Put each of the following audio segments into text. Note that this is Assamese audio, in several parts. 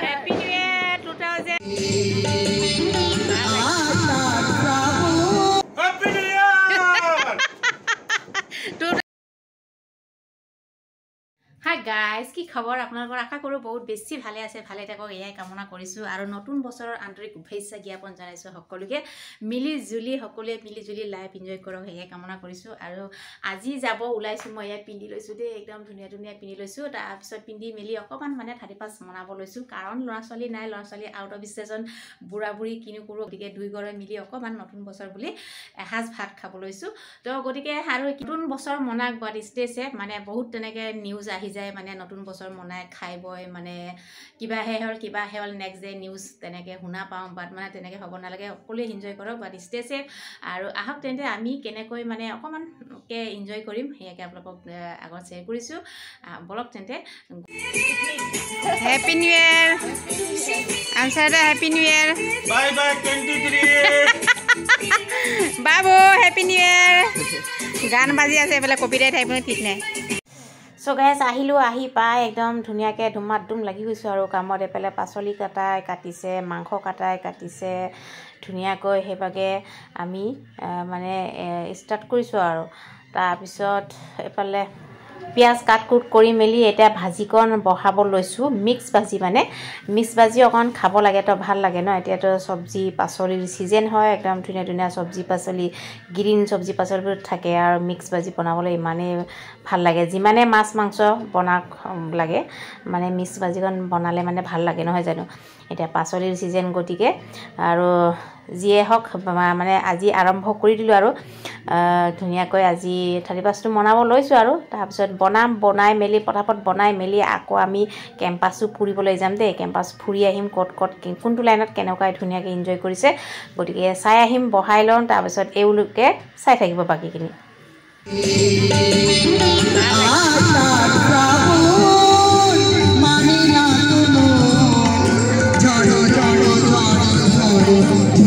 Happy New Year 2000. Happy New Year! Hi guys, কি খবৰ আপোনালোকৰ আশা কৰো বহুত বেছি ভালে আছে ভালে থাকক এয়াই কামনা কৰিছো আৰু নতুন বছৰৰ আন্তৰিক শুভেচ্ছা জ্ঞাপন জনাইছো সকলোকে মিলি জুলি লাইভ এনজয় কৰক এয়াই কামনা কৰিছো আৰু আজি যাব ওলাইছো মই এয়া পিন্ধি লৈছো দে একদম ধুনীয়া পিন্ধি লৈছো তাৰ পিছত পিন্ধি মেলি অকমান মানে 35 মনাব লৈছো কাৰণ ল'ৰা ছোৱালী নাই ল'ৰা ছোৱালী আউট অফ ষ্টেচন বুঢ়া বুঢ়ী কিনো কৰো গতিকে দুই গৰে মিলি অকমান নতুন বছৰ বুলি এসাজ ভাত খাব লৈছো তো গতিকে আৰু নতুন বছৰ মনাক বাট ষ্টেজে মানে বহুত তেনেকে নিউজ আহি যায় মানে নতুন বছৰ মনাই খাই বয় মানে কিবা হে হল নেক্সট ডে নিউজ তেনেকে শুনা পাওঁ বাট মানে তেনেকে হ'ব নালাগে সকলোৱে এনজয় কৰক বাট ষ্টে সেফ আৰু আহক তেন্তে আমি কেনেকৈ মানে অকমানকে এনজয় কৰিম সেয়াকে আপোনালোকক আগত শ্বেয়াৰ কৰিছো বলক তেন্তে হ্যাপি নিউ ইয়াৰ আনসাৰ হ্যাপি নিউ ইয়াৰ Bye bye 23. বাবু হ্যাপি নিউ ইয়াৰ গান বাজি আছে এফালে কপিৰাইট আহিব ঠিক নাই সো গাইজ আহিলোঁ আহি পাই একদম ধুনীয়াকৈ ধুমাধুম লাগি গৈছোঁ আৰু কামত এফালে পাচলি কাটিছে মাংস কাটিছে ধুনীয়াকৈ সেইভাগে আমি মানে ষ্টাৰ্ট কৰিছোঁ আৰু তাৰপিছত এফালে পিঁয়াজ কাট কৰি মেলি এতিয়া ভাজিকণ বহাব লৈছোঁ মিক্স ভাজি অকণ খাব লাগে তো ভাল লাগে ন এতিয়াতো চব্জি পাচলিৰ চিজন হয় একদম ধুনীয়া চব্জি পাচলি গ্ৰীণ চব্জি পাচলিবোৰ থাকে আৰু মিক্স ভাজি বনাবলৈ ইমানেই ভাল লাগে যিমানে মাছ মাংস বনাক লাগে মানে মিক্স ভাজিকণ বনালে মানে ভাল লাগে নহয় জানো এতিয়া পাচলিৰ চিজন গতিকে আৰু যিয়ে হওক মানে আজি আৰম্ভ কৰি দিলোঁ আৰু ধুনীয়াকৈ আজি 35টো মনাব লৈছোঁ আৰু তাৰপিছত বনাই মেলি পটাপট বনাই মেলি আকৌ আমি কেম্পাছো ফুৰিবলৈ যাম দেই কেম্পাছ ফুৰি আহিম ক'ত কোনটো লাইনত কেনেকুৱাই ধুনীয়াকৈ এনজয় কৰিছে গতিকে চাই আহিম বহাই লওঁ তাৰপিছত এওঁলোকে চাই থাকিব বাকীখিনি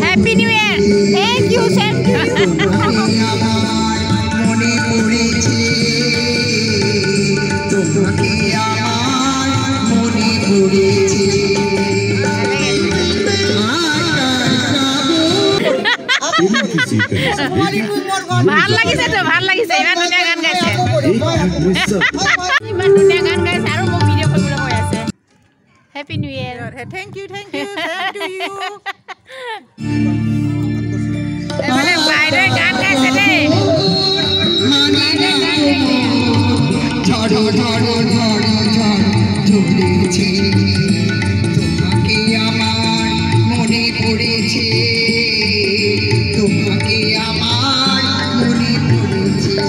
Happy New Year! Thank you, thank you. ভাল লাগিছে ইমান ধুনীয়া গান গাইছে আৰু মোক ভিডিঅ' কৰিবলৈ কৈ আছে Happy New Year. Thank you, same to you. এবারে বাইরে গান গাইছে দেই তোমাকে আমার মনে পড়েছে তোমাকে আমার মনে পড়েছে তোমাকে আমার মনে পড়েছে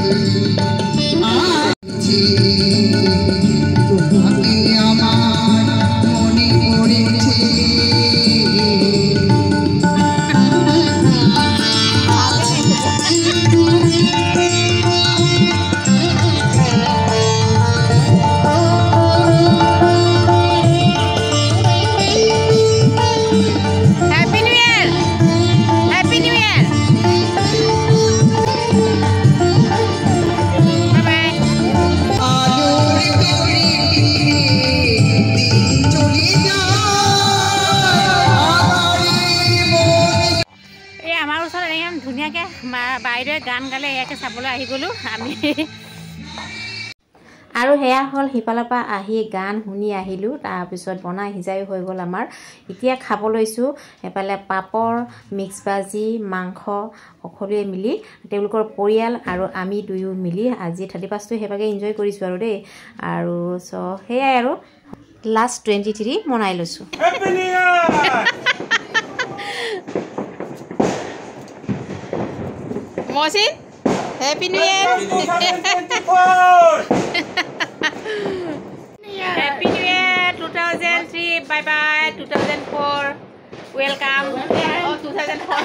ধুনীয়াকৈ বাইদেৱে গান গালে ইয়াকে চাবলৈ আহি গ'লোঁ আমি আৰু সেয়া হ'ল সিফালৰ পৰা আহি গান শুনি আহিলোঁ তাৰপিছত বনাই সিজাই হৈ গ'ল আমাৰ এতিয়া খাব লৈছোঁ এফালে পাপৰ মিক্স ভাজি মাংস সকলোৱে মিলি তেওঁলোকৰ পৰিয়াল আৰু আমি দুয়ো মিলি আজি 35টো সেইভাগে এনজয় কৰিছোঁ আৰু দেই আৰু চ' সেয়াই আৰু লাষ্ট 23 মনাই লৈছোঁ Happy New Year! Mosin, Happy New Year! 2024! Happy New Year 2003, bye bye 2004, welcome. Oh 2004.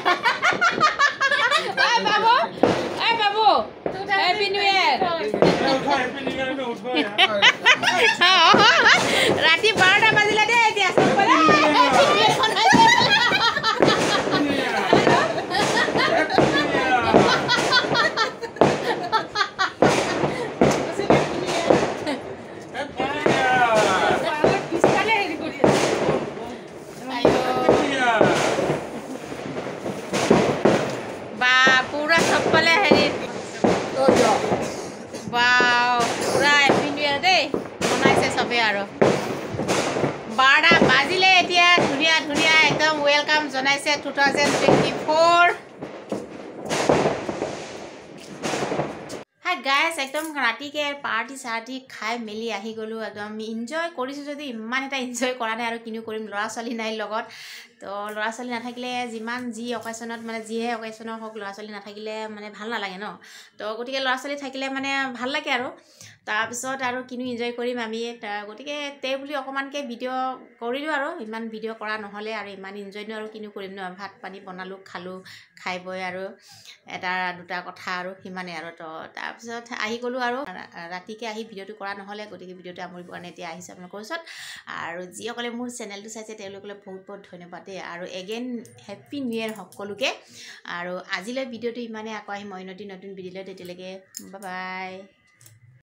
Hey Babu, Happy New Year. Happy New Year! Rati 12টা বাজিলে দে এতিয়া সবলে একদম ৱেলকাম জনাইছে 2024 গাইছ একদম ৰাতিকে পাৰ্টি চাৰ্টি খাই মেলি আহি গ'লোঁ একদম এনজয় কৰিছোঁ যদি ইমান এটা এনজয় কৰা নাই আৰু কিনো কৰিম ল'ৰা ছোৱালী নাই লগত তো ল'ৰা ছোৱালী নাথাকিলে যিমান যি অকেশ্যনত মানে যিহে অকেশ্যনৰ হওক ল'ৰা ছোৱালী নাথাকিলে মানে ভাল নালাগে ন তো গতিকে ল'ৰা ছোৱালী থাকিলে মানে ভাল লাগে আৰু তাৰপিছত আৰু কিনো এনজয় কৰিম আমি গতিকে তে বুলি অকণমানকৈ ভিডিঅ' কৰিলোঁ আৰু ইমান ভিডিঅ' কৰা নহ'লে আৰু ইমান এনজয়নো আৰু কিনো কৰিম ন ভাত পানী বনালোঁ খালোঁ খাই বৈ আৰু এটা দুটা কথা আৰু সিমানেই আৰু তো তাৰপিছত আহি গ'লোঁ আৰু ৰাতিকৈ আহি ভিডিঅ'টো কৰা নহ'লে গতিকে ভিডিঅ'টো আমৰিবৰ কাৰণে এতিয়া আহিছোঁ আপোনালোকৰ ওচৰত আৰু যিসকলে মোৰ চেনেলটো চাইছে তেওঁলোকলৈ বহুত বহুত ধন্যবাদ দেই আৰু এগেইন হেপ্পী নিউ ইয়েৰ সকলোকে আৰু আজিলৈ ভিডিঅ'টো ইমানেই আকৌ আহিম নতুন ভিডিঅ'লৈ তেতিয়ালৈকে বাই বাই